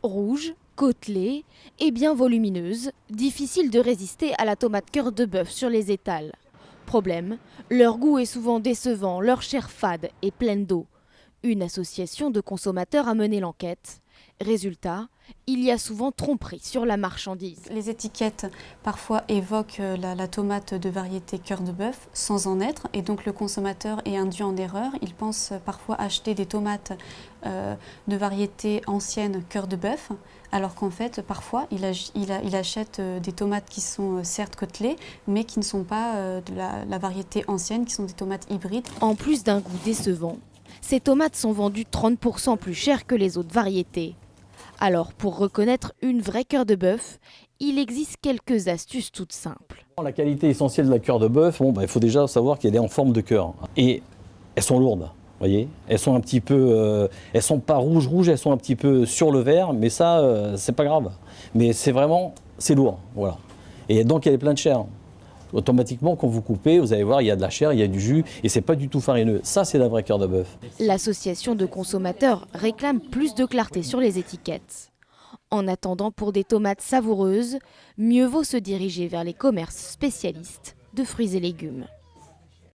Rouge, côtelée et bien volumineuse, difficile de résister à la tomate cœur de bœuf sur les étals. Problème, leur goût est souvent décevant, leur chair fade et pleine d'eau. Une association de consommateurs a mené l'enquête. Résultat, il y a souvent tromperie sur la marchandise. Les étiquettes parfois évoquent la tomate de variété cœur de bœuf sans en être, et donc le consommateur est induit en erreur. Il pense parfois acheter des tomates de variété ancienne cœur de bœuf, alors qu'en fait parfois il achète des tomates qui sont certes côtelées, mais qui ne sont pas de la variété ancienne, qui sont des tomates hybrides. En plus d'un goût décevant, ces tomates sont vendues 30% plus cher que les autres variétés. Alors, pour reconnaître une vraie cœur de bœuf, il existe quelques astuces toutes simples. La qualité essentielle de la cœur de bœuf, il faut déjà savoir qu'elle est en forme de cœur. Et elles sont lourdes, voyez. Elles sont un petit peu, elles sont pas rouges, elles sont un petit peu sur le vert, mais ça, c'est pas grave. Mais c'est lourd, voilà. Et donc elle est pleine de chair. Automatiquement, quand vous coupez, vous allez voir, il y a de la chair, il y a du jus, et c'est pas du tout farineux. Ça, c'est la vraie cœur de bœuf. L'association de consommateurs réclame plus de clarté sur les étiquettes. En attendant, pour des tomates savoureuses, mieux vaut se diriger vers les commerces spécialistes de fruits et légumes.